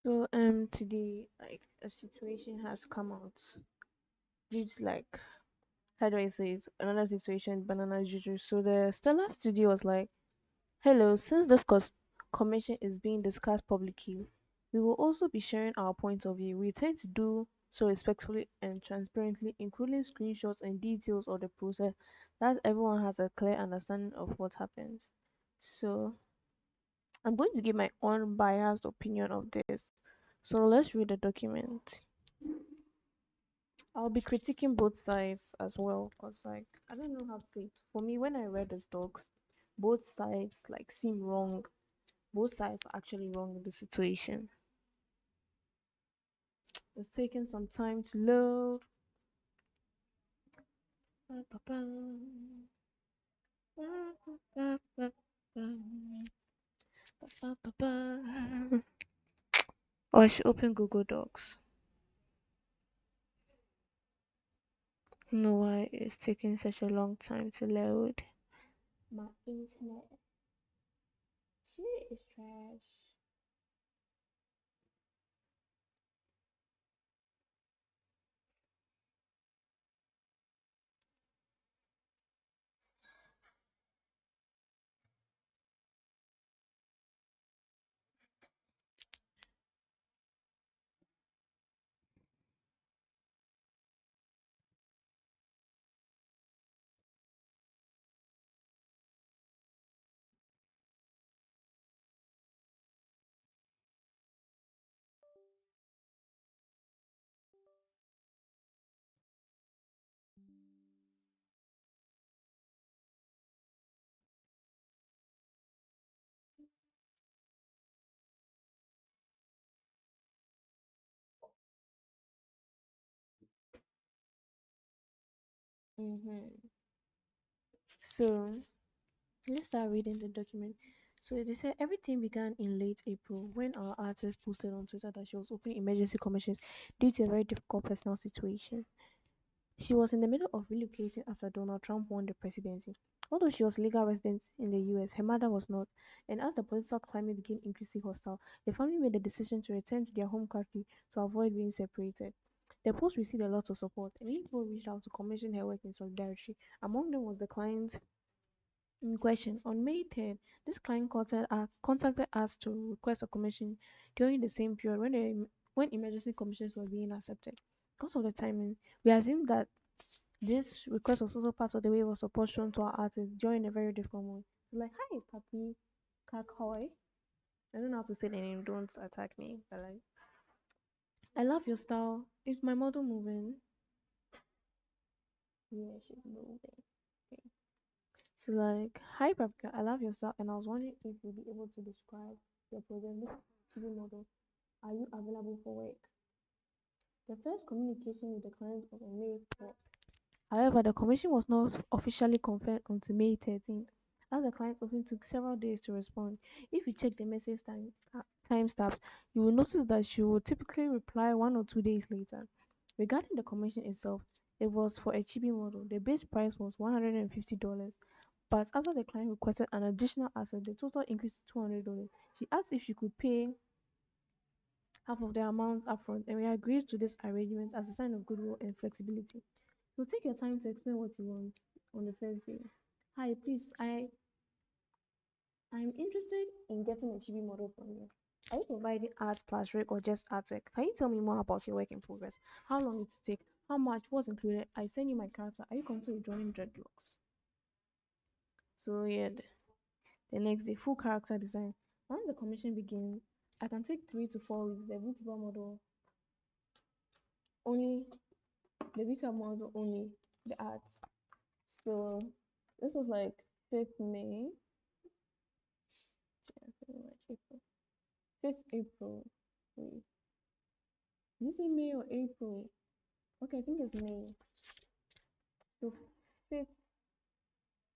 So today like a situation has come out due to like how do I say it? Another situation, banana juju. So the Stellar Studio was like, hello, since this commission is being discussed publicly, we will also be sharing our point of view. We tend to do so respectfully and transparently, including screenshots and details of the process, that everyone has a clear understanding of what happens. So I'm going to give my unbiased opinion of this. So let's read the document. I'll be critiquing both sides as well because, like, I don't know how to say it. For me, when I read the docs, both sides like seem wrong. Both sides are actually wrong in the situation. It's taking some time to load. Or I should open Google Docs. I don't know why it's taking such a long time to load. My internet. Shit is trash. Mm-hmm. So let's start reading the document. So they said everything began in late April when our artist posted on Twitter that she was opening emergency commissions due to a very difficult personal situation. She was in the middle of relocating after Donald Trump won the presidency. Although she was a legal resident in the US, her mother was not. And as the political climate became increasingly hostile, the family made the decision to return to their home country to avoid being separated. The post received a lot of support, and many people reached out to commission her work in solidarity. Among them was the client in question. On May 3rd, this client contacted us to request a commission during the same period when emergency commissions were being accepted. Because of the timing, we assumed that this request was also part of the wave of support shown to our artists during a very difficult moment. So like, hi, Papi Kakoi. I don't know how to say the name, don't attack me. But like, I love your style. Is my model moving? Yeah, she's moving. Okay. So like, hi Paprika, I love your style and I was wondering if you'd be able to describe your program. This TV model. Are you available for work? The first communication with the client was on May 4th. However, the commission was not officially confirmed until May 13th, as the client often took several days to respond. If you check the message timestamps, you will notice that she will typically reply 1 or 2 days later. Regarding the commission itself, it was for a chibi model. The base price was $150, but after the client requested an additional asset, the total increased to $200. She asked if she could pay half of the amount upfront, and we agreed to this arrangement as a sign of goodwill and flexibility. So take your time to explain what you want on the first day. Hi, please, I'm interested in getting a chibi model from you. Are you providing art plus rig or just artwork? Can you tell me more about your work in progress? How long it to take? How much was included? I send you my character. Are you comfortable with drawing dreadlocks? So yeah, the next day, full character design. Once the commission begins, I can take 3 to 4 weeks. The vtuber model only, the vtuber model only, the art. So this was like 5th May. January, March, April. 5th April. Wait, did you say May or April? Okay, I think it's May. So 5th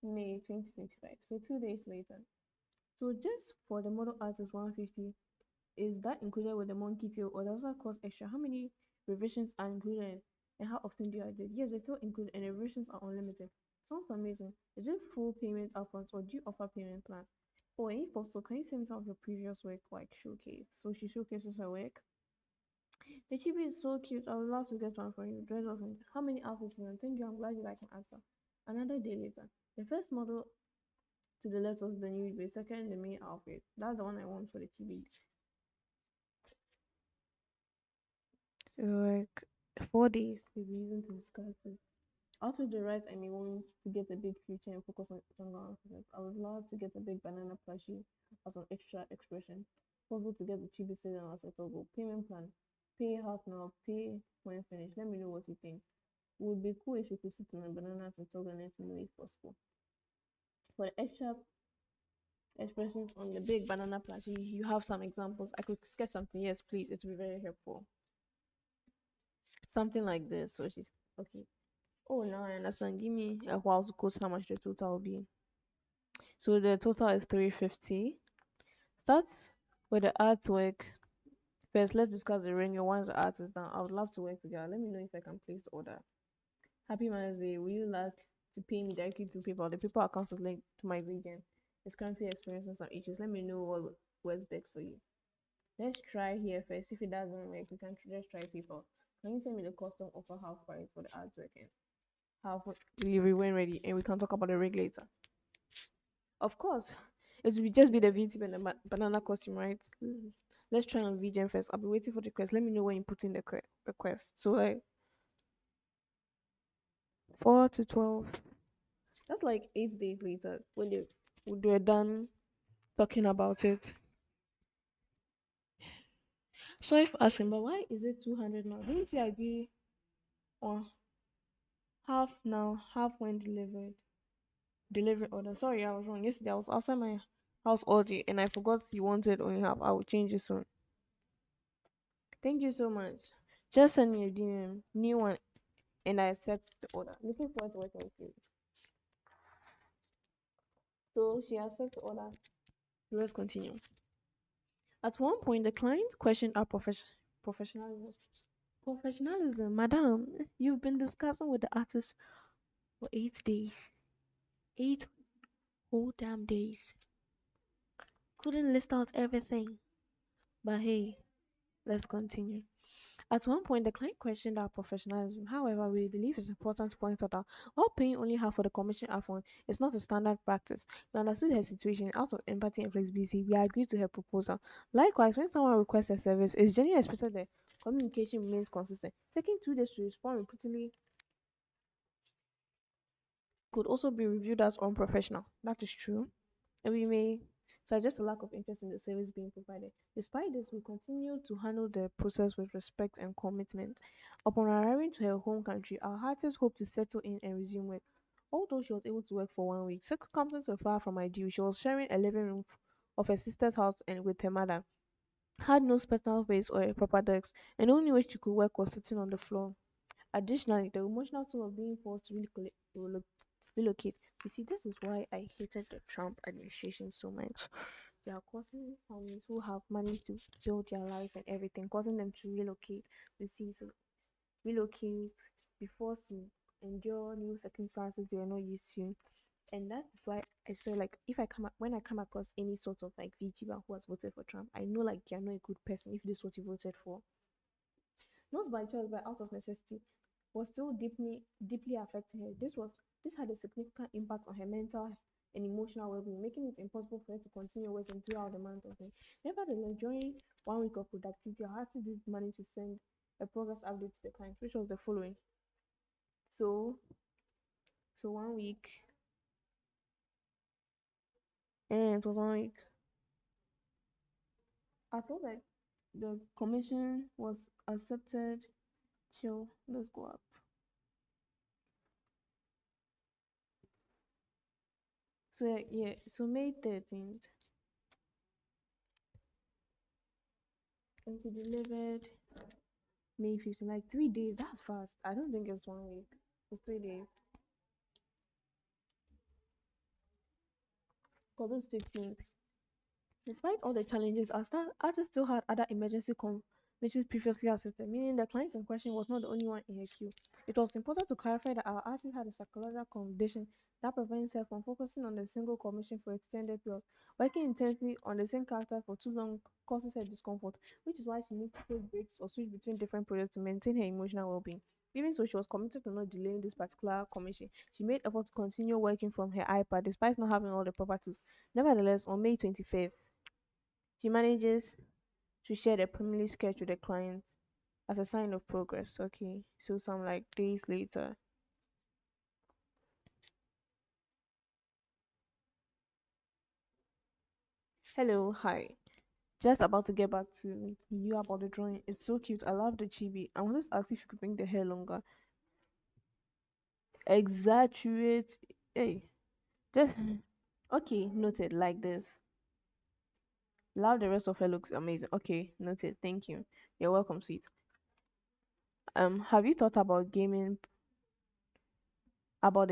May 2025. So 2 days later. So just for the model art is 150. Is that included with the monkey tail or does that cost extra? How many revisions are included and how often do you edit? Yes, they still include and the revisions are unlimited. Sounds amazing. Is it full payment upfront or do you offer payment plan? Oh, if also, can you send me some of your previous work like showcase? So she showcases her work. The chibi is so cute. I would love to get one for you. Dress up in how many outfits you want? Thank you. I'm glad you like my answer. Another day later. The first model to the left was the new the second the main outfit. That's the one I want for the chibi. Like 4 days to be using to discuss this. Also, the right, I may want to get a big future and focus on stronger answers. I would love to get a big banana plushie as an extra expression. Possible to get the cheapest season as a toggle. Payment plan. Pay half now, pay when finished. Let me know what you think. It would be cool if you could sit on a banana and toggle and let me know if possible. For the extra expressions on the big banana plushie, you have some examples. I could sketch something. Yes, please. It would be very helpful. Something like this. So she's okay. Oh, now I understand. Give me a while to quote how much the total will be. So the total is 350. Start with the artwork. First, let's discuss the ring. Once the art is done, I would love to work together. Let me know if I can place the order. Happy Mother's Day. Will you like to pay me directly to PayPal? The PayPal account is linked to my region. It's currently experiencing some issues. Let me know what works best for you. Let's try here first. If it doesn't work, we can just try PayPal. Can you send me the custom offer half price for the artwork and half delivery when ready? And we can talk about the ring later. Of course, it will just be the VTube and the banana costume, right? Let's try on VGen first. I'll be waiting for the request. Let me know when you put in the request. So like 4 to 12. That's like 8 days later when they're done talking about it. So if asking, but why is it 200 now? Didn't you agree on half now, half when delivered? Delivery order. Sorry, I was wrong. Yesterday I was outside my house all day and I forgot you wanted only half. I will change it soon. Thank you so much. Just send me a DM, new one, and I accept the order. Looking forward to working with you. So she accepts the order. Let's continue. At one point, the client questioned our professionalism. Professionalism, madam, you've been discussing with the artist for 8 days. 8 whole damn days. Couldn't list out everything. But hey, let's continue. At one point, the client questioned our professionalism. However, we believe it's important to point out that while paying only half for the commission upfront is not a standard practice, we understood her situation. Out of empathy and flexibility, we agreed to her proposal. Likewise, when someone requests a service, it's generally expected that communication remains consistent. Taking 2 days to respond repeatedly could also be reviewed as unprofessional. That is true. And we may suggest a lack of interest in the service being provided. Despite this, we continue to handle the process with respect and commitment. Upon arriving to her home country, our artist hoped to settle in and resume work. Although she was able to work for 1 week, circumstances were far from ideal. She was sharing a living room of her sister's house and with her mother, had no personal space or a proper desk, and the only way she could work was sitting on the floor. Additionally, the emotional toll of being forced to relocate. You see, this is why I hated the Trump administration so much. They are causing families who have money to build their life and everything, causing them to relocate. You see, so relocate, be forced to endure new circumstances they are not used to. And that is why I say like if I come when I come across any sort of like VTuber who has voted for Trump, I know like you're not a good person if this is what you voted for. Not by choice but out of necessity, was still deeply affecting her. This had a significant impact on her mental and emotional well-being, making it impossible for her to continue working throughout the month of May. Nevertheless, during 1 week of productivity, her artist did manage to send a progress update to the client, which was the following. So, so 1 week, and it was 1 week. I felt like the commission was accepted. Chill, let's go up. So yeah, so May 13th, and she delivered May 15th, like 3 days. That's fast. I don't think it's 1 week. It's 3 days. August 15th. Despite all the challenges, our artist still had other emergency which is previously accepted, meaning the client in question was not the only one in her queue. It was important to clarify that our artist had a psychological condition that prevents her from focusing on a single commission for extended periods. Working intensely on the same character for too long causes her discomfort, which is why she needs to take breaks or switch between different projects to maintain her emotional well being. Even so, she was committed to not delaying this particular commission. She made effort to continue working from her iPad despite not having all the proper tools. Nevertheless, on May 25th, she manages to share the preliminary sketch with the client as a sign of progress. Okay, so some like days later. Hello, hi. Just about to get back to you about the drawing. It's so cute. I love the chibi. I wanted to ask if you could bring the hair longer. Exaggerate. Hey, just okay. Noted. Like this. Love the rest of her looks amazing. Okay, noted. Thank you. You're welcome, sweet. Have you thought about the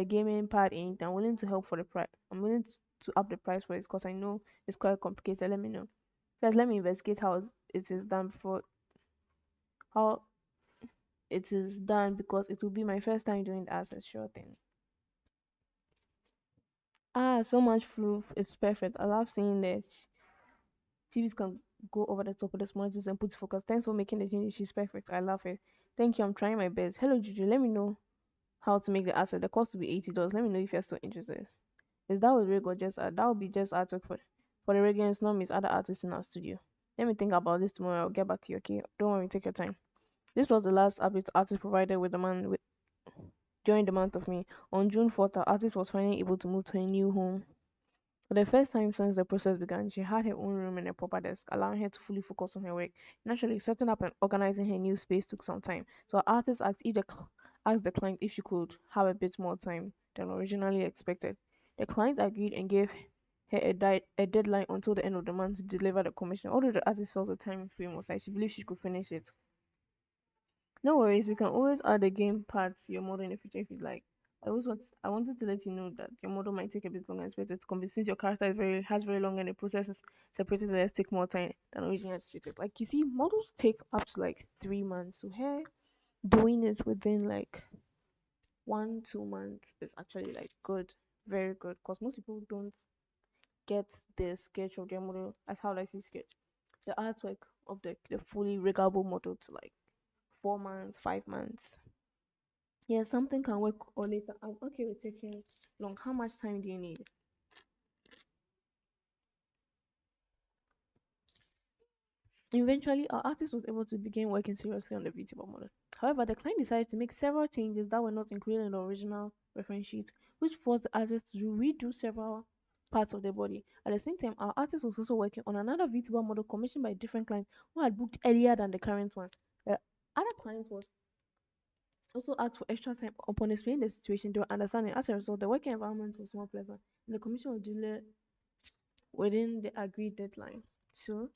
gaming part in it? I'm willing to help for the price. I'm willing to up the price for it because I know it's quite complicated. Let me know. First, let me investigate it is done before how it is done because it will be my first time doing the access sure thing. Ah, so much proof. It's perfect. I love seeing that TVs can go over the top of the monitors and put focus. Thanks for making the change. She's perfect. I love it. Thank you. I'm trying my best. Hello, Juju. Let me know how to make the asset. The cost will be $80. Let me know if you're still interested. Is that what Rig or just art? That would be just artwork for the regulars, not miss other artists in our studio. Let me think about this tomorrow. I'll get back to you, okay? Don't worry, take your time. This was the last update artist provided with the man with during the month of May. On June 4th, our artist was finally able to move to a new home. For the first time since the process began, she had her own room and a proper desk, allowing her to fully focus on her work. Naturally, setting up and organizing her new space took some time, so our artist asked the client if she could have a bit more time than originally expected. The client agreed and gave her a deadline until the end of the month to deliver the commission. Although the artist felt the time frame was like she believed she could finish it. No worries, we can always add the game part to your model in the future if you'd like. I wanted to let you know that your model might take a bit longer than expected to complete since your character has very long and the process is separated, let's take more time than originally anticipated. Like you see, models take up to like 3 months. So her doing it within like 1 2 months is actually like good, very good. Because most people don't get the sketch of their model as how I see sketch. The artwork of the fully regable model to like 4 months, 5 months. Yeah, something can work or later. I'm okay with taking long. How much time do you need? Eventually, our artist was able to begin working seriously on the VTuber model. However, the client decided to make several changes that were not included in the original reference sheet, which forced the artist to redo several parts of the body. At the same time, our artist was also working on another VTuber model commissioned by a different client who had booked earlier than the current one. The other client was also asked for extra time upon explaining the situation. They were understanding. As a result, the working environment was more pleasant, and the commission was duly within the agreed deadline. So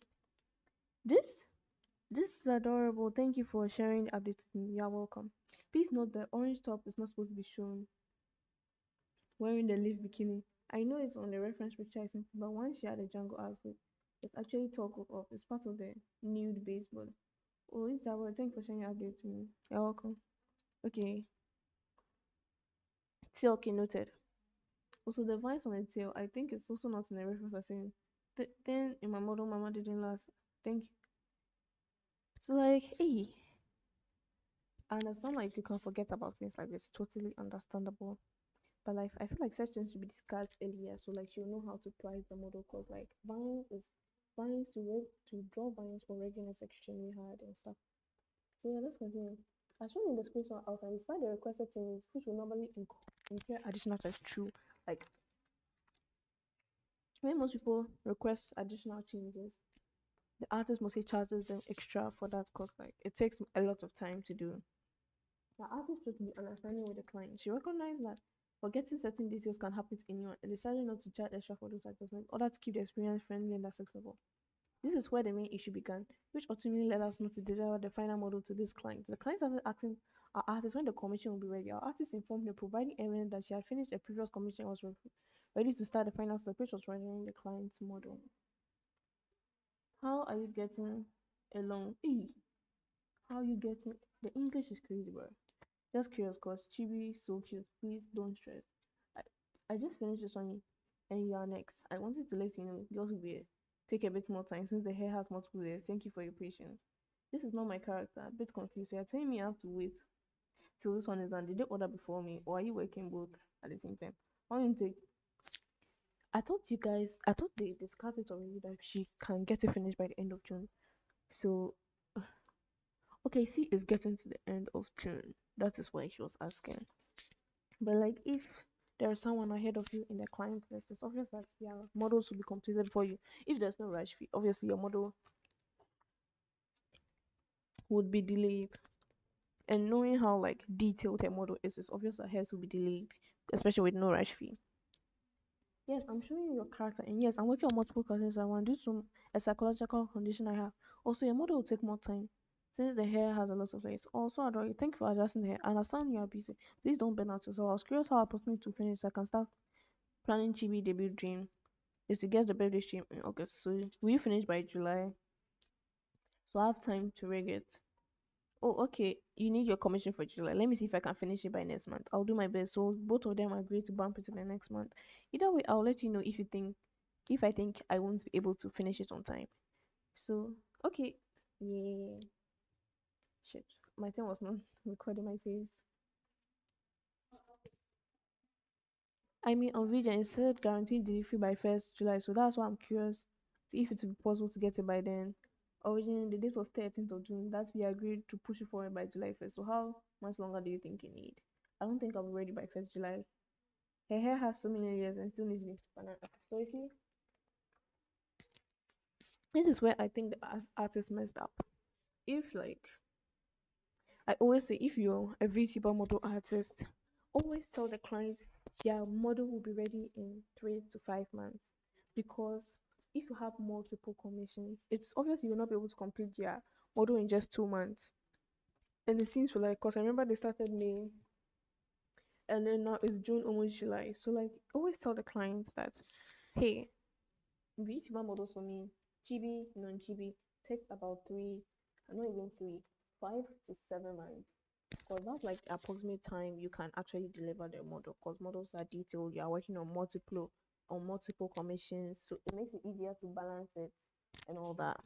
this this is adorable. Thank you for sharing the update with me. You're welcome. Please note the orange top is not supposed to be shown wearing the leaf bikini. I know it's on the reference picture, I sent, but once she had a jungle outfit, it's actually toggled off. It's part of the nude baseball. Oh, it's our thank you for sharing your update with me. You're welcome. Okay. Still okay, noted. Also, the vines on the tail, I think it's also not in the reference I saying. Then in my model, mama didn't last. Thank you. So like, hey, I understand like you can forget about things like this. Totally understandable. But like, I feel like such things should be discussed earlier, so like you know how to price the model. Cause like vines to draw vines for regular is extremely hard and stuff. So yeah, let's continue. As shown in the screenshot outline, despite the requested changes, which will normally incur additional charge true, like when most people request additional changes, the artist mostly charges them extra for that cost. Like it takes a lot of time to do. The artist should be understanding with the client. She recognized that forgetting certain details can happen to anyone and decided not to charge extra for those adjustments in order to keep the experience friendly and accessible. This is where the main issue began, which ultimately led us not to deliver the final model to this client. The client started asking our artist when the commission will be ready. Our artist informed her, providing evidence that she had finished a previous commission and was ready to start the final step, which was rendering the client's model. How are you getting along? Eee. How you getting the English is crazy, bro. Just curious, cause Chibi is so cute. Please don't stress. I I just finished this one, and you are next. I wanted to let you know, yours will be take a bit more time since the hair has multiple layers. Thank you for your patience. This is not my character. A bit confused. You're telling me I have to wait till this one is done. Did they order before me, or are you working both at the same time? Why don't you take? I thought you guys. I thought they discussed it already that she can get it finished by the end of June. So okay, see, it's getting to the end of June. That is why she was asking. But like if there is someone ahead of you in the client list, it's obvious that your models will be completed for you. If there's no rush fee, obviously your model would be delayed. And knowing how like detailed her model is, it's obvious that hers will be delayed, especially with no rush fee. Yes, I'm showing you your character, and yes, I'm working on multiple cousins. I want due to a psychological condition I have. Also, your model will take more time since the hair has a lot of layers. Also, Adore, thank you for adjusting the hair. I understand you are busy. Please don't burn out yourself. I was curious how I opportunity to finish so I can start planning Chibi debut dream is to get the birthday stream in August. So will you finish by July? So I have time to rig it. Oh, okay. You need your commission for July. Let me see if I can finish it by next month. I'll do my best. So both of them agree to bump it to the next month. Either way, I'll let you know if I think I won't be able to finish it on time. So okay. Yeah. Shit. My thing was not recording my face. I mean, on video, it said guaranteed delivery by 1st July, so that's why I'm curious to if it's possible to get it by then. Originally, the date was 13th of June. That we agreed to push it forward by July 1st. So, how much longer do you think you need? I don't think I'll be ready by 1st July. Her hair has so many layers and still needs to be banana. So, you see, this is where I think the artist messed up. If, like, I always say if you're a VTuber model artist, always tell the client your model will be ready in 3 to 5 months. Because if you have multiple commissions, it's obvious you will not be able to complete your model in just 2 months. And it seems to like, because I remember they started May and then now it's June, almost July. So, like, always tell the clients that, hey, VTuber models for me, GB, non GB, take about three, not even three, 5 to 7 months. Because that's like the approximate time you can actually deliver the model. Because models are detailed, you are working on multiple commissions, so it makes it easier to balance it and all that.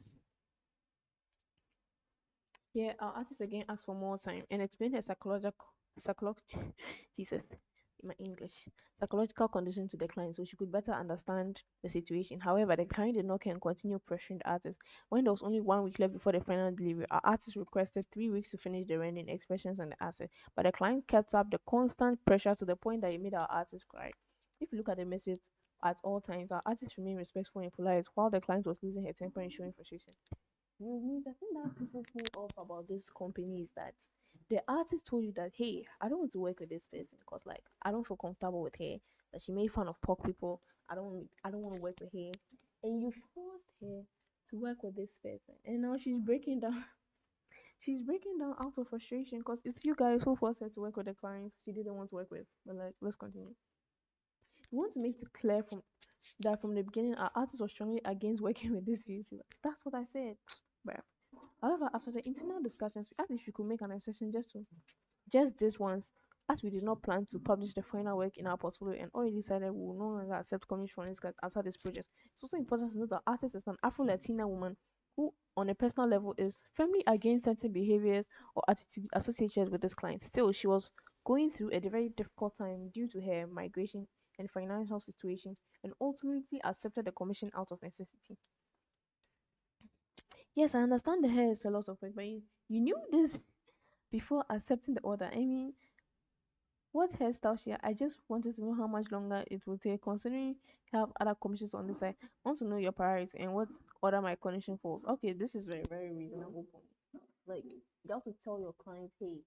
Yeah, our artist again asked for more time and explained her Jesus, my English psychological condition to the client so she could better understand the situation. However, the client did not care and continue pressuring the artist. When there was only 1 week left before the final delivery, our artist requested 3 weeks to finish the rendering, expressions, and the asset. But the client kept up the constant pressure to the point that it made our artist cry. If you look at the message at all times, our artist remained respectful and polite while the client was losing her temper and showing frustration. The thing that pisses me off about this company is that the artist told you that, hey, I don't want to work with this person because like I don't feel comfortable with her. That she made fun of poor people. I don't want to work with her. And you forced her to work with this person. And now she's breaking down. She's breaking down out of frustration because it's you guys who forced her to work with the clients she didn't want to work with. But like, let's continue. We want to make it clear from the beginning our artist was strongly against working with this VC. That's what I said. Bruh. However, after the internal discussions, we asked if we could make an exception just this once, as we did not plan to publish the final work in our portfolio and already decided we will no longer accept commissions from this guy after this project. It's also important to note that artist is an Afro Latina woman who, on a personal level, is firmly against certain behaviors or attitudes associated with this client. Still, she was going through a very difficult time due to her migration and financial situation and ultimately accepted the commission out of necessity. Yes, I understand the hair is a lot of work, but you knew this before accepting the order. I mean, what hairstyle she? I just wanted to know how much longer it will take, considering you have other commissions on the side. I want to know your priorities and what order my condition falls. Okay, this is very, very reasonable for me. Like, you have to tell your client, hey,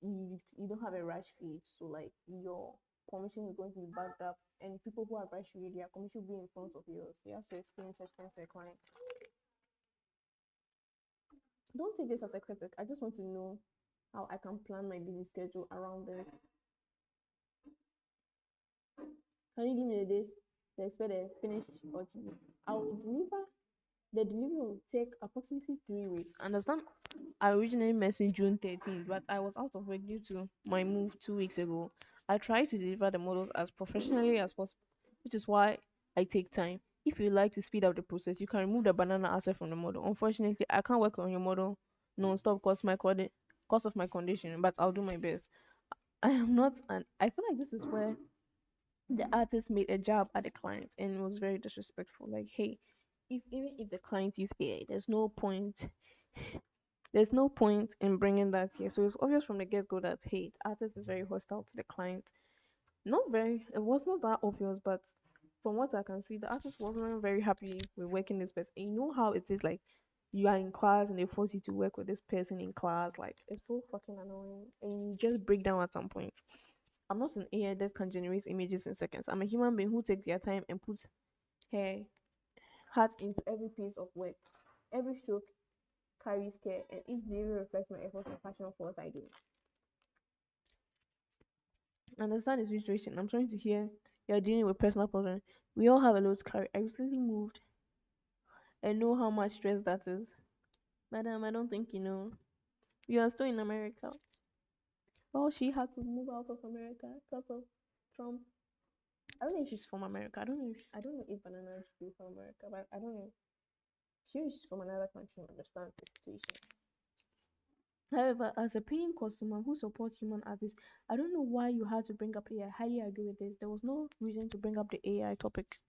you don't have a rush fee, so like your commission is going to be backed up, and people who are rush fee, their commission will be in front of yours. You have to explain such things to a client. Don't take this as a critic. I just want to know how I can plan my busy schedule around this. Can you give me the days to expect a finish or to I will deliver The delivery will take approximately 3 weeks. Understand? I originally messaged June 13th, but I was out of work due to my move 2 weeks ago. I try to deliver the models as professionally as possible, which is why I take time. If you like to speed up the process, you can remove the banana asset from the model. Unfortunately, I can't work on your model non-stop because of my condition, but I'll do my best. I am not, and I feel like this is where the artist made a jab at the client and it was very disrespectful. Like, hey, if even if the client use AI, there's no point in bringing that here. So it's obvious from the get go that hey, the artist is very hostile to the client. Not very. It was not that obvious, but from what I can see, the artist wasn't very happy with working this person. And you know how it is like you are in class and they force you to work with this person in class. Like it's so fucking annoying, and you just break down at some point. I'm not an AI that can generate images in seconds. I'm a human being who takes their time and puts her heart into every piece of work. Every stroke carries care, and each delivery reflects my efforts and passion for what I do. Understand the situation. I'm trying to hear you're dealing with personal problems. We all have a lot to carry. I recently moved and know how much stress that is. Madam, I don't think you know. You are still in America. Well, she had to move out of America because of Trump. I don't know if she's from America. I don't know if Banana should be from America, but I don't know. She's from another country and understands the situation. However, as a paying customer who supports human artists, I don't know why you had to bring up AI. I highly agree with this. There was no reason to bring up the AI topic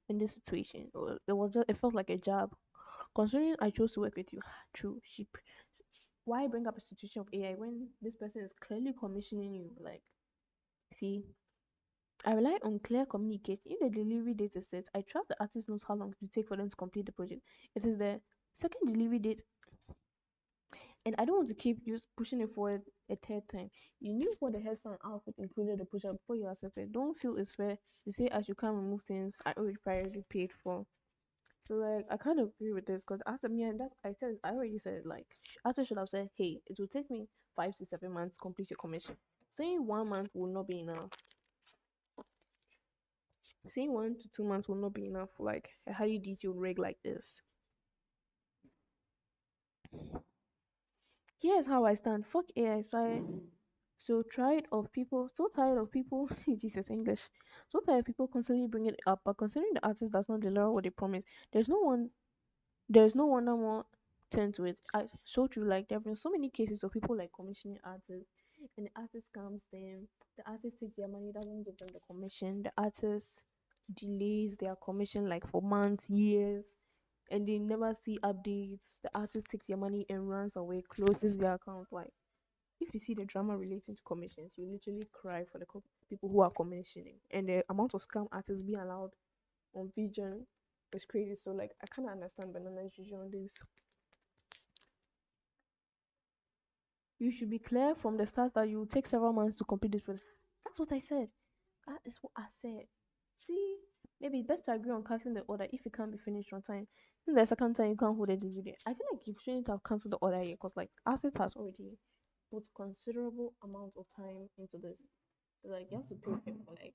in this situation. It was just, it felt like a job. Considering I chose to work with you, true. Why bring up a situation of AI when this person is clearly commissioning you? Like, see, I rely on clear communication. If the delivery date is set, I trust the artist knows how long it will take for them to complete the project. It is the second delivery date, and I don't want to keep pushing it forward a third time. You knew what the hairstyle and outfit included the project before you accepted. Don't feel it's fair to say I should come remove things I already priorly paid for. So like I kind of agree with this because after me and that I already said like after should have said hey it will take me 5 to 7 months to complete your commission. Saying 1 month will not be enough. Saying 1 to 2 months will not be enough for like a highly detailed rig like this. Here's how I stand. Fuck AI. So tired of people, Jesus English, so tired of people constantly bringing it up. But considering the artist does not deliver what they promise, there's no one, there's no wonder more turn to it. So true. Like there have been so many cases of people like commissioning artists, and the artist scams them. The artist takes their money, doesn't give them the commission. The artist delays their commission like for months, years, and they never see updates. The artist takes their money and runs away, closes their account. Like if you see the drama relating to commissions, you literally cry for the people who are commissioning, and the amount of scam artists being allowed on Vision is crazy. So like I kind of understand Banana's vision on this. You should be clear from the start that you will take several months to complete this project. That's what I said. That is what I said. See, maybe it's best to agree on canceling the order if it can't be finished on time. Then the second time you can't hold it delivery. I feel like you shouldn't have cancelled the order here because like Asset has already put considerable amount of time into this. Like you have to pay her for like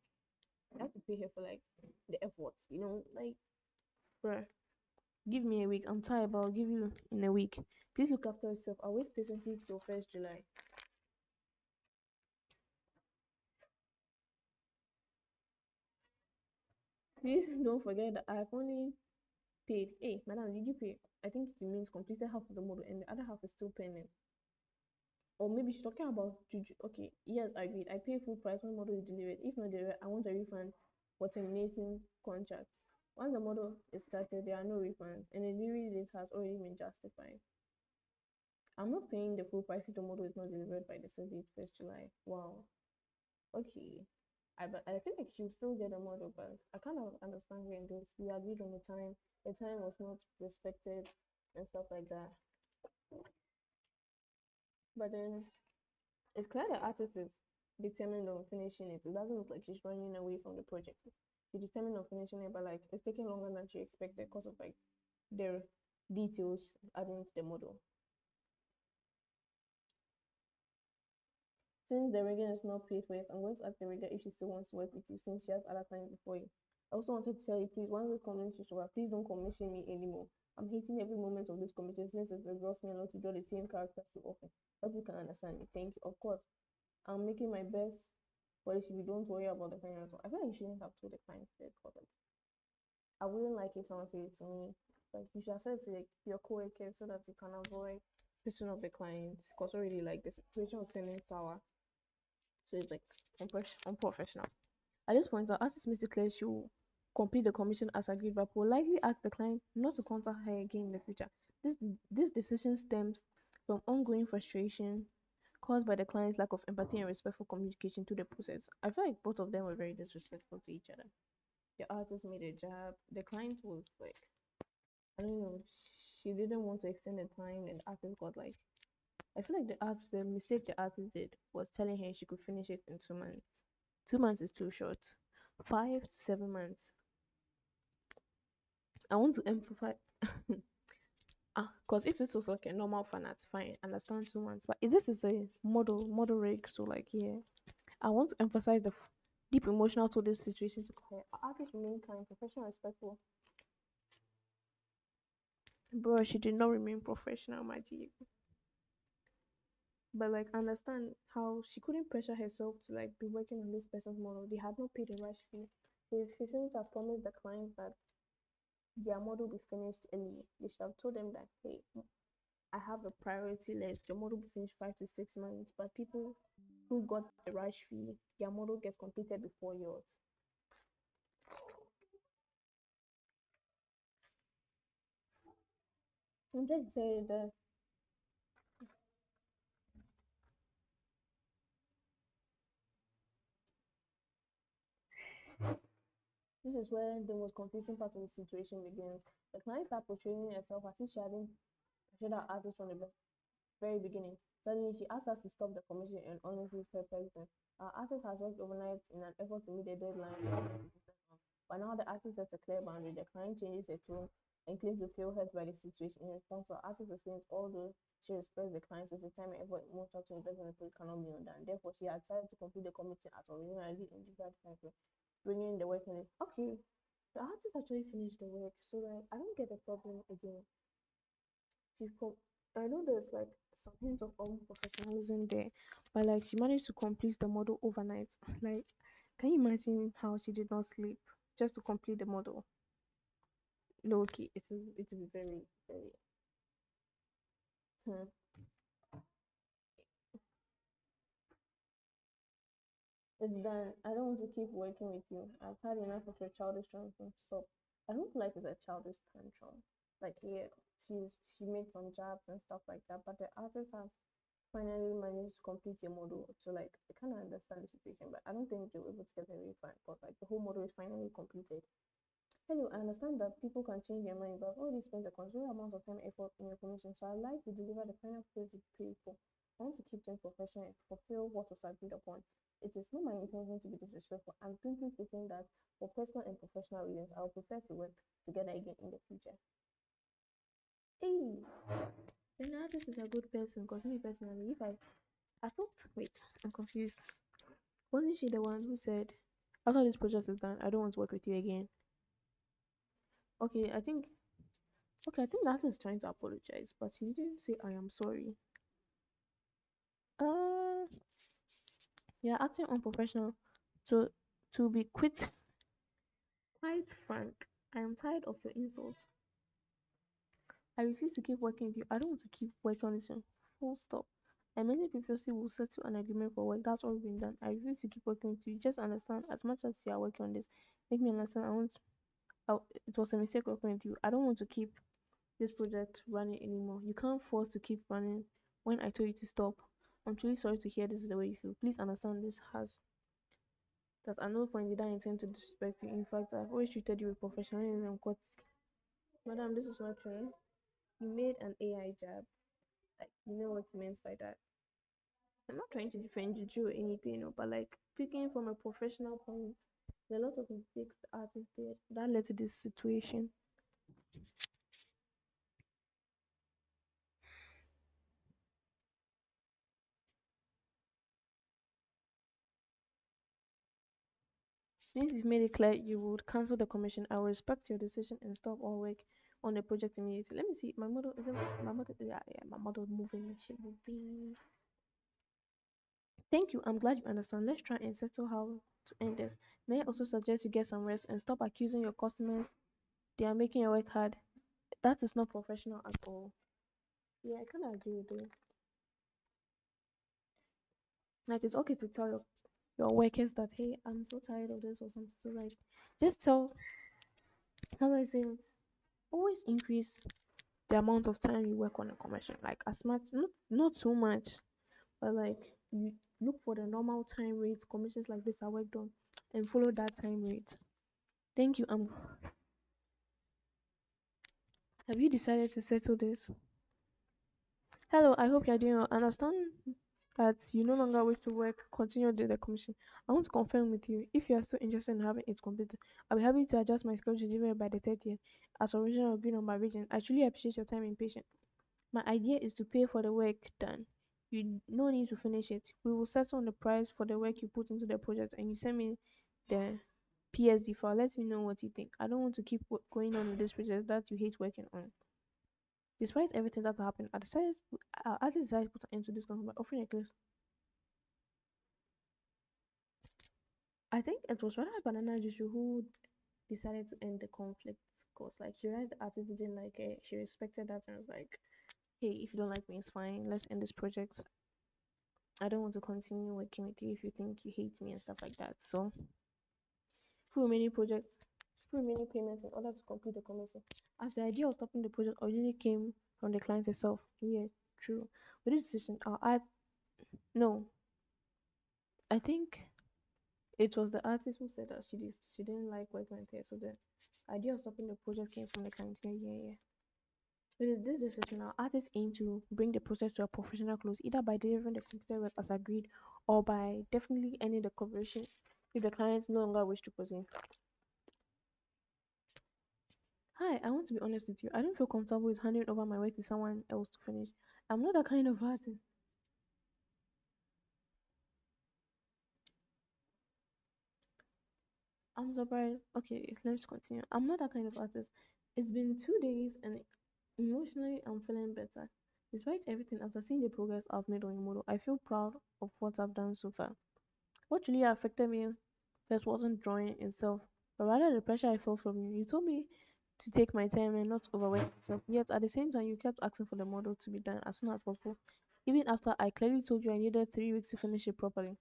you have to pay her for like the effort, like bruh. Give me a week. I'm tired, but I'll give you in a week. Please look after yourself. I'll wait patiently till 1st July. Please don't forget that I've only paid. Hey, madam, did you pay? I think it means completed half of the model and the other half is still pending. Or maybe she's talking about Juju. Okay, yes, I agreed. I pay full price when model is delivered. If not delivered, I want a refund for terminating contract. Once the model is started, there are no refunds, and the delivery date has already been justified. I'm not paying the full price if the model is not delivered by the 1st July. Wow. Okay. But I feel like she'll still get a model, but I kind of understand where in this. We agreed on the time. The time was not respected and stuff like that. But then it's clear the artist is determined on finishing it. It doesn't look like she's running away from the project. She's determined on finishing it, but like it's taking longer than she expected because of like their details adding to the model. Since the rigger is not paid for it, I'm going to ask the rigger if she still wants to work with you since she has other clients before you. I also wanted to tell you, please, once this convention is over, please don't commission me anymore. I'm hating every moment of this commission since it exhausts me a lot to draw the same characters so often. Hope you can understand me. Thank you. Of course, I'm making my best, but if you don't worry about the final result, I feel like you shouldn't have told the client that. Because like, I wouldn't like if someone said it to me. Like you should have said it to like, your coworker so that you can avoid pissing off the client. Because already like the situation was turning sour, so it's like unprofessional. At this point, the artist makes it clear she will complete the commission as agreed, but politely ask the client not to contact her again in the future. This this decision stems from ongoing frustration caused by the client's lack of empathy and respectful communication to the process. I feel like both of them were very disrespectful to each other. The artist made a job. The client was like, I don't know, she didn't want to extend the time, and the artist got like, I feel like the mistake the artist did was telling her she could finish it in 2 months. 2 months is too short. 5 to 7 months. I want to emphasize, because if this was like a normal fan art, fine, understand 2 months. But if this is a model rig, so like yeah, I want to emphasize the deep emotional to this situation to her. Artists remain kind, professional, respectful. Bro, she did not remain professional, my G. But like understand how she couldn't pressure herself to like be working on this person's model. They had not paid a rush fee. She shouldn't have promised the client that their model will be finished early. They should have told them that hey, I have a priority list. Your model will finish 5 to 6 months, but people who got the rush fee, their model gets completed before yours. And just say that this is where the most confusing part of the situation begins. The client starts portraying herself as if she hadn't portrayed her artist from the very beginning. Suddenly, she asked us to stop the commission and honestly is perfect. Our artist has worked overnight in an effort to meet the deadline. But now the artist sets a clear boundary. The client changes her tone and claims to feel hurt by the situation. In response, the artist explains although she respects the client with the time and effort emotional to invest in the project cannot be undone. Therefore, she had decided to complete the commission as originally indicated, bringing the work in. Okay, the artist actually finished the work, so like I don't get the problem again. She com- I know there's like some hints of unprofessionalism there, but like she managed to complete the model overnight. Like, can you imagine how she did not sleep just to complete the model? No, okay, it will be very very. Hmm. It's done. I don't want to keep working with you. I've had enough of your childish tantrum. Stop. I don't feel like it's a childish tantrum. Like yeah, she made some jobs and stuff like that, but the artist has finally managed to complete your model. So like I kind of understand the situation, but I don't think they were able to get a refund because like the whole model is finally completed. Hello, I understand that people can change their mind, but I've already spent a considerable amount of time and effort in your commission, so I'd like to deliver the final price you pay for. I want to keep them professional and fulfill what was agreed upon. It is not my intention to be disrespectful. I'm simply stating that for personal and professional reasons, I would prefer to work together again in the future. Hey, then the artist is a good person because me personally, if I thought, wait, I'm confused. Wasn't she the one who said, after this project is done, I don't want to work with you again? Okay, I think that is trying to apologize, but she didn't say I am sorry. Uh, yeah, acting unprofessional. To be quite frank, I am tired of your insults. I refuse to keep working with you. I don't want to keep working on this one. Full stop. I mainly previously will settle an agreement for work. That's all been done. I refuse to keep working with you. Just understand, as much as you are working on this, make me understand. It was a mistake working with you. I don't want to keep this project running anymore. You can't force to keep running when I told you to stop. I'm truly sorry to hear this is the way you feel. Please understand this has that at no point did I intend to disrespect you. In fact, I've always treated you with professionalism and courtesy. Madam, this is not true. You made an AI job. Like, you know what it means by that. I'm not trying to defend you or anything, no, but like speaking from a professional point, there are a lot of mistakes the artist did that led to this situation. Since you've made it clear you would cancel the commission, I will respect your decision and stop all work on the project immediately. Let me see. My model is it my model? Yeah, yeah. My model moving. She moving. Thank you. I'm glad you understand. Let's try and settle how to end this. May I also suggest you get some rest and stop accusing your customers they are making your work hard. That is not professional at all. Yeah, I kind of agree with you. Like it's okay to tell your workers that hey, I'm so tired of this or something. So like, just tell. How do I say it? Always increase the amount of time you work on a commission. Like as much, not too much, but like you look for the normal time rate commissions like this are worked on, and follow that time rate. Thank you. Have you decided to settle this? Hello, I hope you're doing well. Understand that you no longer wish to work, continue with the commission. I want to confirm with you if you are still interested in having it completed. I'll be happy to adjust my schedule to deliver by the 30th as originally agreed on my region. I truly appreciate your time and patience. My idea is to pay for the work done. You no need to finish it. We will settle on the price for the work you put into the project and you send me the PSD file. Let me know what you think. I don't want to keep going on with this project that you hate working on. Despite everything that happened, I decided to put an end to this conflict by offering a case. I think it was rather Banana Jushu who decided to end the conflict because like she realized the artist didn't like it. She respected that and was like, hey, if you don't like me, it's fine. Let's end this project. I don't want to continue working with you if you think you hate me and stuff like that. So through remaining projects, through remaining payments in order to complete the commission. As the idea of stopping the project originally came from the client herself. Yeah, true. With this decision, I'll add no. I think it was the artist who said that she didn't like working with her. So the idea of stopping the project came from the client. Yeah, yeah, yeah. With this decision, our artists aim to bring the process to a professional close, either by delivering the computer work as agreed or by definitely ending the collaboration if the clients no longer wish to proceed. Hi, I want to be honest with you. I don't feel comfortable with handing over my work to someone else to finish. I'm not that kind of artist. I'm surprised. Okay, let's continue. I'm not that kind of artist. It's been 2 days and emotionally I'm feeling better. Despite everything, after seeing the progress I've made on the model, I feel proud of what I've done so far. What really affected me first wasn't drawing itself, but rather the pressure I felt from you. You told me to take my time and not overwork myself. Yet at the same time, you kept asking for the model to be done as soon as possible, even after I clearly told you I needed 3 weeks to finish it properly.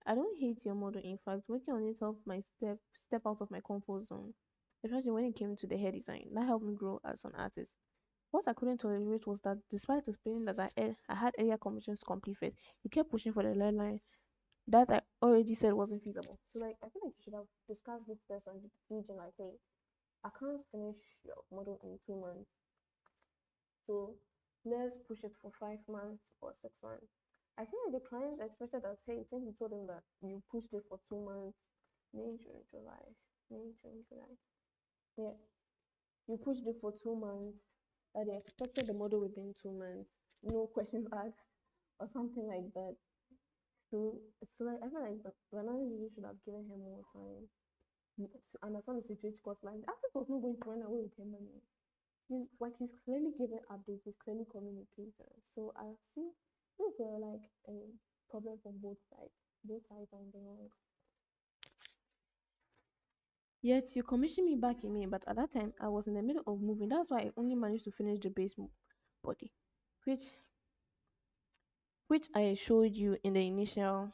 I don't hate your model. In fact, working on it helped my step out of my comfort zone, especially when it came to the hair design. That helped me grow as an artist. What I couldn't tolerate was that despite explaining that I had earlier commissions to complete it, you kept pushing for the deadline that I already said wasn't feasible. So like I feel like you should have discussed with this on the region like, hey, I can't finish your model in 2 months. So let's push it for 5 months or 6 months. I feel like the clients expected that hey, since you told them that you pushed it for 2 months, May, June, July, May, June, July. Yeah. You pushed it for 2 months. They expected the model within 2 months. No questions asked or something like that. So, so like, I feel like Banana really should have given him more time to understand the situation because like the artist was not going to run away with her money. She's clearly giving updates, she's clearly communicating. So I see this is like a problem from both sides. Both sides are in the wrong. Yet you commissioned me back in May, but at that time I was in the middle of moving. That's why I only managed to finish the base body, which which I showed you in the initial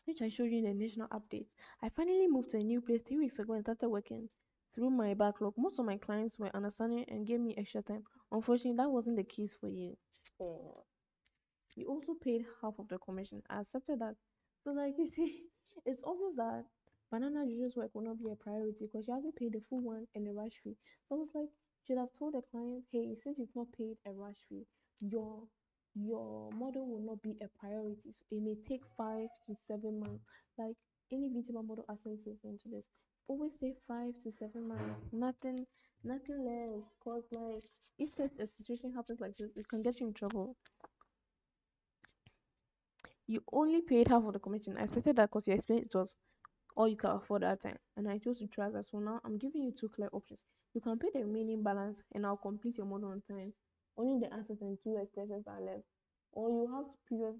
which I showed you in the national updates. I finally moved to a new place 3 weeks ago and started working through my backlog. Most of my clients were understanding and gave me extra time. Unfortunately, that wasn't the case for you. Oh. You also paid half of the commission. I accepted that. So, like you see, it's obvious that banana juice work will not be a priority because you haven't paid the full one and the rush fee. So I was like, you should have told the client, hey, since you've not paid a rush fee, your your model will not be a priority. So it may take 5 to 7 months. Like any VTuber model asking into this, always say 5 to 7 months. Nothing less. Cause like if such a situation happens like this, it can get you in trouble. You only paid half of the commission. I stated that because you explained it was all you can afford that time. And I chose to try that. So now I'm giving you two clear options. You can pay the remaining balance and I'll complete your model on time. Only the answers and two expressions are left. Or you have to previous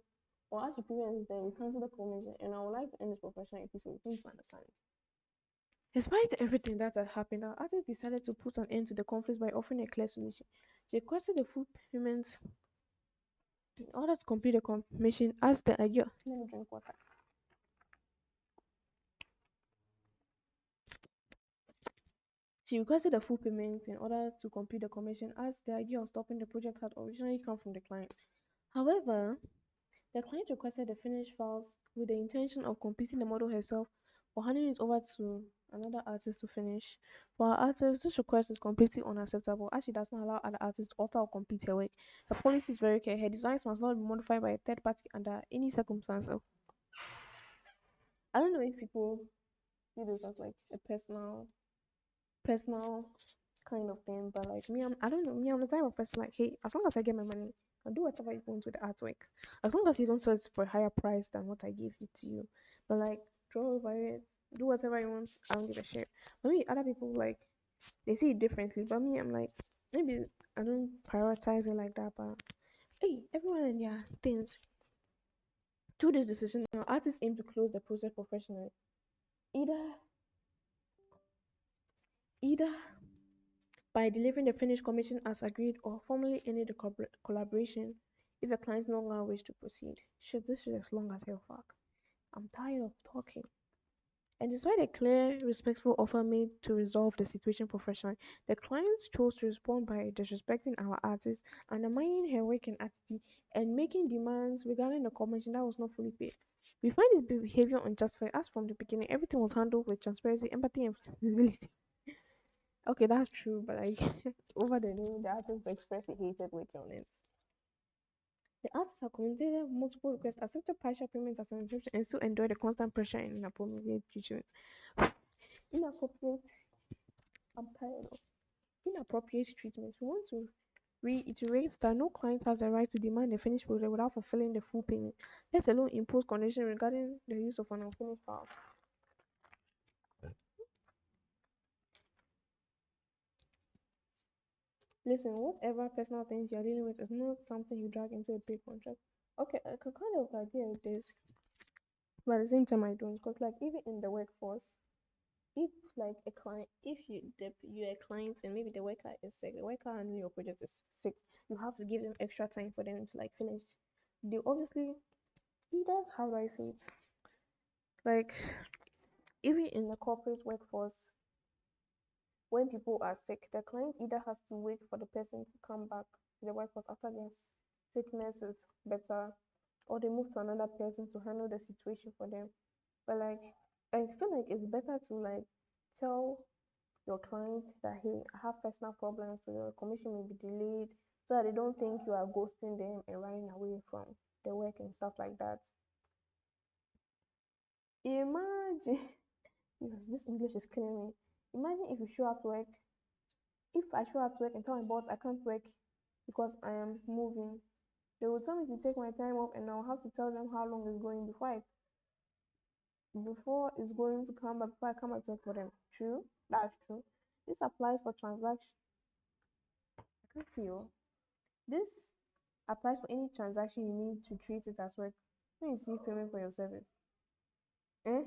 or as you previous then you cancel the commission and I would like to end this professional episode. Please understand. Despite everything that had happened, our artist decided to put an end to the conflict by offering a clear solution. She requested the full payment in order to complete the commission as the idea. Let me drink water. She requested the full payment in order to complete the commission as the idea of stopping the project had originally come from the client. However, the client requested the finished files with the intention of completing the model herself or handing it over to another artist to finish. For our artist, this request is completely unacceptable as she does not allow other artists to alter or complete her work. The policy is very clear. Her designs must not be modified by a third party under any circumstance. I don't know if people see this as like a personal kind of thing, but like me, I don't know, me, I'm the type of person like, hey, as long as I get my money, I'll do whatever you want with the artwork. As long as you don't sell it for a higher price than what I gave it to you. But like draw over it, do whatever you want, I don't give a shit. But me, other people like they see it differently. But me, I'm like, maybe I don't prioritize it like that, but hey, everyone and their things. Through this decision, now artists aim to close the process professionally. Either either by delivering the finished commission as agreed or formally ending the collaboration if a client no longer wish to proceed. Shit, this shit is long as hell, fuck. I'm tired of talking. And despite a clear, respectful offer made to resolve the situation professionally, the client chose to respond by disrespecting our artist, undermining her work and attitude, and making demands regarding the commission that was not fully paid. We find this behavior unjustified as from the beginning everything was handled with transparency, empathy, and flexibility. Okay, that's true, but like over the day, the artist expressed he hated working on it. The artist have communicated multiple requests, accepted partial payment as an exception, and still endured the constant pressure and inappropriate treatment. Inappropriate, I'm tired of inappropriate treatment. We want to reiterate that no client has the right to demand a finished product without fulfilling the full payment, let alone impose conditions regarding the use of an unfinished file. Listen, whatever personal things you're dealing with is not something you drag into a big contract. Okay, I could kind of agree with this, but at the same time I don't, because like even in the workforce, if like a client, if you're a client and maybe the worker is sick, the worker and your project is sick, you have to give them extra time for them to like finish. They obviously either how do I say it? Like even in the corporate workforce, when people are sick, the client either has to wait for the person to come back to the workforce after their sickness is better, or they move to another person to handle the situation for them. But like, I feel like it's better to like tell your client that hey, I have personal problems, so your commission may be delayed, so that they don't think you are ghosting them and running away from the work and stuff like that. Imagine, Jesus, this English is killing me. Imagine if you show up to work if I show up to work and tell my boss I can't work because I am moving, they will tell me to take my time off and I'll have to tell them how long it's going before it's going to come back before I come back to work for them. True, that's true. This applies for transaction. I can't see you. This applies for any transaction you need to treat it as work when you see payment for your service. Eh?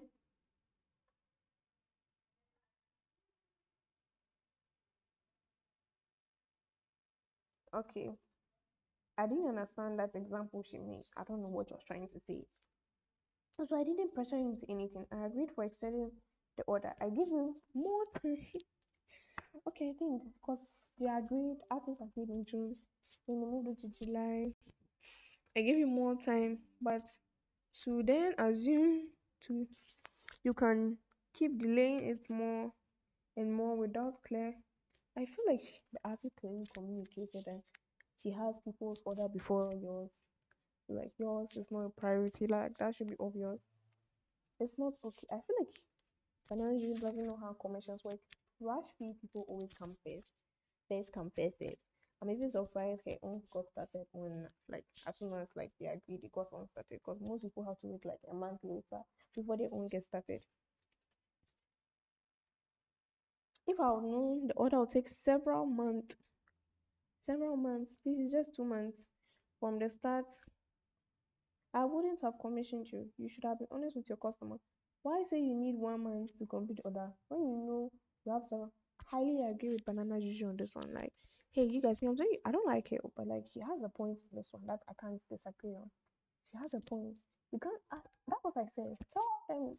Okay. I didn't understand that example she made. I don't know what you're trying to say. So I didn't pressure him into anything. I agreed for extending the order. I give him more time. Okay, I think because they agreed, artists agreed in June, then they moved it to July. I gave him more time, but to then assume to you can keep delaying it more and more without clear. I feel like the artist clearly communicated that she has people's order before yours. Like yours is not a priority. Like that should be obvious. It's not okay. I feel like financially doesn't know how commercials work. Rush fee people always come first. First come first serve. I'm even surprised her own got started when like as soon as like they agreed it got on started because most people have to wait like a month later before their own get started. If I would known the order will take several months, this is just 2 months from the start, I wouldn't have commissioned you. You should have been honest with your customer. Why say you need 1 month to complete the order when you know you have some? Highly agree with Banana's vision on this one. Like, hey, you guys, me, I'm saying I don't like it, but like, she has a point in this one that I can't disagree on. She has a point. You can't. That's what I said. Tell them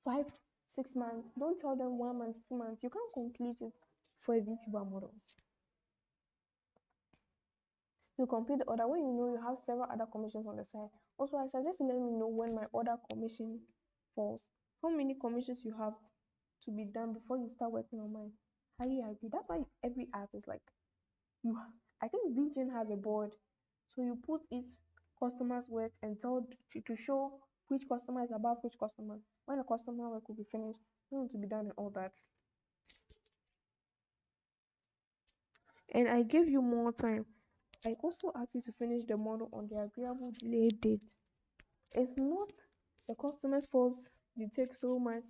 5, 6 months. Don't tell them 1 month, 2 months. You can't complete it for a VTuber model. You complete the order when you know you have several other commissions on the side. Also, I suggest you let me know when my other commission falls. How many commissions you have to be done before you start working on mine. Highly agree. That's why every artist like you. I think VGen has a board, so you put each customer's work and to show which customer is above which customer. When the customer work will be finished, when to be done and all that. And I gave you more time. I also asked you to finish the model on the agreeable delay date. It's not the customer's fault you take so much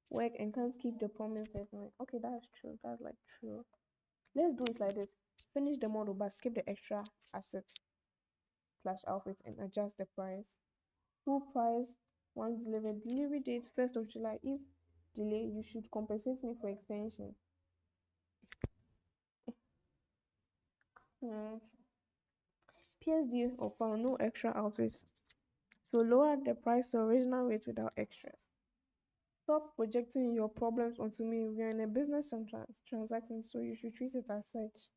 work and can't keep the promise deadline. Okay, that's true. That's like true. Let's do it like this. Finish the model but skip the extra asset slash outfit and adjust the price. Full price once delivered. Delivery date 1st of July. If delay, you should compensate me for extension. Hmm. PSD offer no extra outfits. So lower the price to original rate without extras. Stop projecting your problems onto me. We are in a business transaction, so you should treat it as such.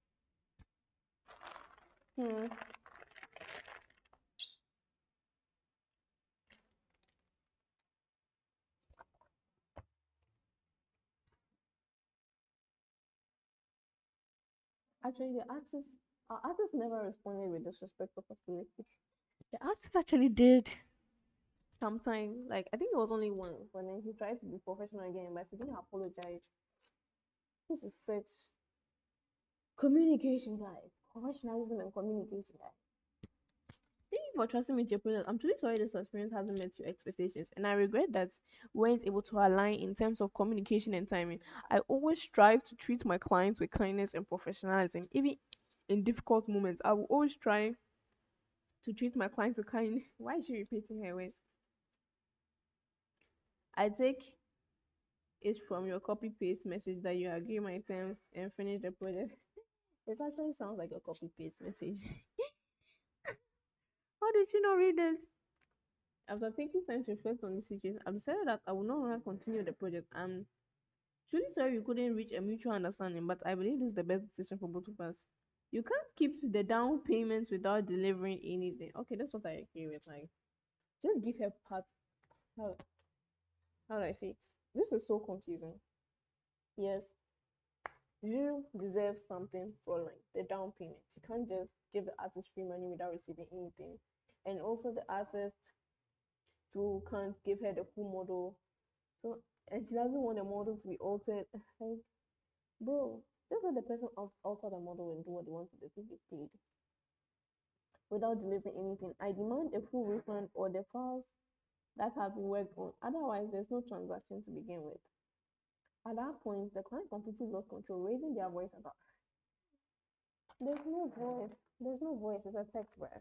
Hmm. Actually, our artist never responded with disrespect or hostility. The artist actually did sometime. Like I think it was only once, but then he tried to be professional again, but he didn't apologize. This is such communication, guys. Professionalism and communication, guys. Thank you for trusting me with your project. I'm truly sorry this experience hasn't met your expectations, and I regret that we weren't able to align in terms of communication and timing. I always strive to treat my clients with kindness and professionalism, even in difficult moments. I will always try to treat my clients with kindness. Why is she repeating her words? I take it from your copy paste message that you agree my terms and finish the project. It actually sounds like a copy paste message. How did you not read this? After taking time to reflect on the situation, I've decided that I will no longer continue the project. I'm truly sorry we couldn't reach a mutual understanding, but I believe this is the best decision for both of us. You can't keep the down payments without delivering anything. Okay, that's what I agree with. Like, just give her part. How, how do I say it? This is so confusing. Yes, you deserve something for like the down payment. You can't just give the artist free money without receiving anything. And also the artist too can't give her the full model. So and she doesn't want the model to be altered. Like, bro, just let the person alter the model and do what they want to do to get paid without delivering anything. I demand a full refund or the files that have been worked on. Otherwise, there's no transaction to begin with. At that point, the client completely lost control, raising their voice about there's no voice. There's no voice. It's a text word.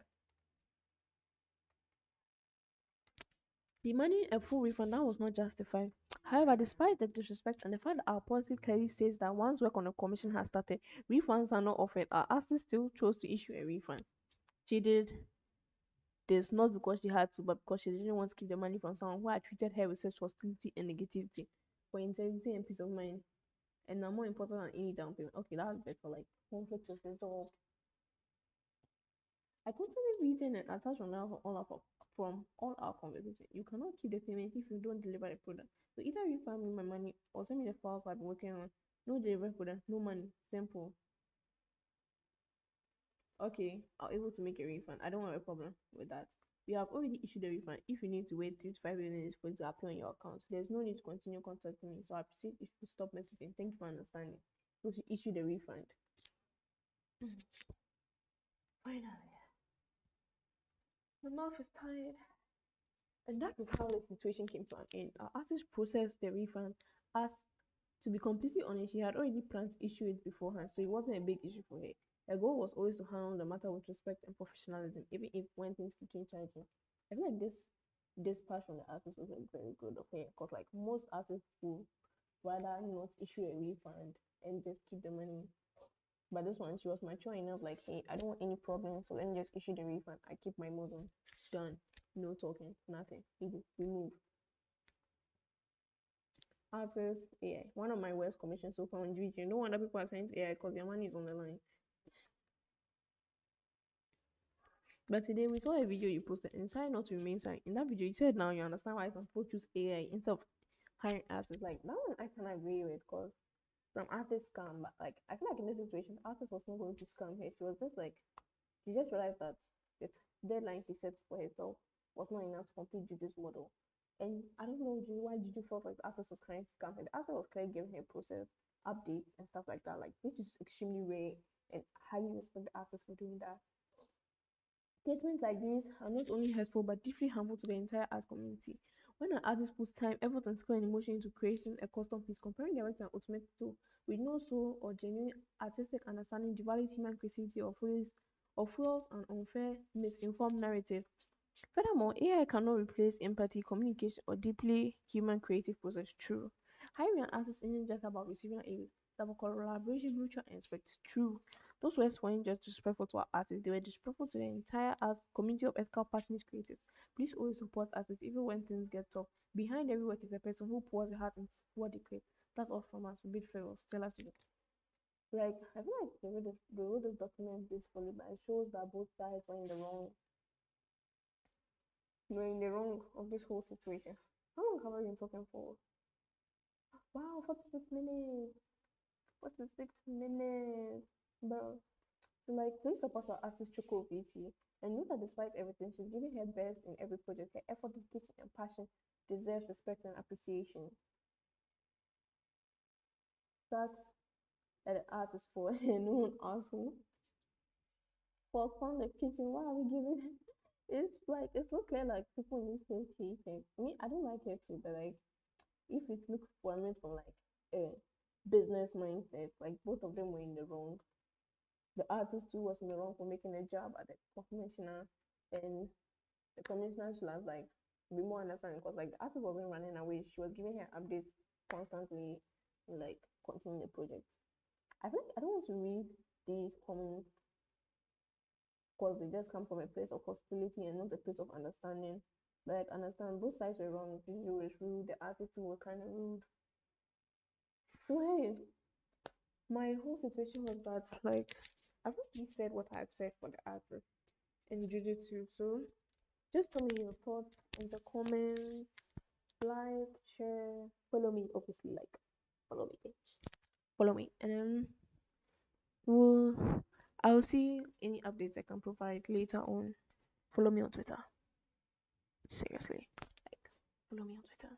Demanding a full refund that was not justified. However, despite the disrespect and the fact that our policy clearly states that once work on a commission has started, refunds are not offered, our artist still chose to issue a refund. She did this not because she had to, but because she didn't want to keep the money from someone who had treated her with such hostility and negativity for integrity and peace of mind. And now more important than any down payment. Okay, that's better. Like conflict is resolved. I constantly reason and attach from all our conversation. You cannot keep the payment if you don't deliver the product. So either refund me my money or send me the files I've been working on. No delivery product, no money. Simple. Okay, I'll able to make a refund. I don't have a problem with that. We have already issued a refund. If you need to wait 3 to 5 minutes for it to appear on your account, there's no need to continue contacting me. So I appreciate if you stop messaging. Thank you for understanding. So she issued a refund. Finally, the mouth is tired. And that is how the situation came to an end. Our artist processed the refund as To be completely honest, she had already planned to issue it beforehand, so it wasn't a big issue for her. Her goal was always to handle the matter with respect and professionalism, even if when things became challenging. I feel like this part from the artist was like very good of her, because like most artists will rather not issue a refund and just keep the money. But this one, she was mature enough, like, hey, I don't want any problems, so let me just issue the refund. I keep my moving. Done. No talking, nothing. We move. Artists, AI. One of my worst commissions so far on YouTube. No wonder people are saying AI because their money is on the line. But today we saw a video you posted and decided not to remain silent. In that video, you said now you understand why some people choose AI instead of hiring artists. Like that one I can agree with because some artists scam, but like I feel like in this situation, the artist was not going to scam her. She was just like she just realized that the deadline she set for herself was not enough to complete Juju's model. And I don't know why Juju felt like the artist was trying to scam her. The artist was clearly giving her process updates and stuff like that, like which is extremely rare and highly respect the artist for doing that. Statements like these are not only hurtful but deeply harmful to the entire art community. When an artist puts time, effort, and skill and emotion into creating a custom piece, comparing their work to an ultimate tool with no soul or genuine artistic understanding devalues human creativity or fuels an unfair, misinformed narrative. Furthermore, AI cannot replace empathy, communication, or deeply human creative process. True. Hiring an artist isn't just about receiving aid, it's about collaboration, mutual and respect. True. Those words weren't just disrespectful to our artists, they were disrespectful to the entire art community of ethical passionate creators. Please always support artists even when things get tough. Behind every work is a person who pours their heart into what they create. That's all from us. Big favors. Tell us to do. Like, I feel like they wrote this document beautifully, but it shows that both sides were in the wrong of this whole situation. How long have I been talking for? Wow, 46 minutes. 46 minutes. Bro. So like please support our artist Choco VT and know that despite everything, she's giving her best in every project. Her effort, dedication, and passion deserves respect and appreciation. That's at the artist for her known asshole. For from the kitchen, why are we giving it's like it's so clear like people need to hate him. Me, I don't like it too, but like if it looks for me from like a business mindset, like both of them were in the wrong. The artist too was in the wrong for making a job at the commissioner, and the commissioner should have like be more understanding because like the artist wasn't running away. She was giving her updates constantly, like continue the project. I think I don't want to read these comments because they just come from a place of hostility and not a place of understanding. Like understand both sides were wrong. The video was rude. The artist too were kind of rude. So hey, my whole situation was that like I've already said what I've said for the artist and jujitsu. So just tell me your thoughts in the comments. Like, share, follow me. Obviously, like follow me, follow me, and then we'll I'll see any updates I can provide later on. Follow me on Twitter. Seriously, like follow me on Twitter.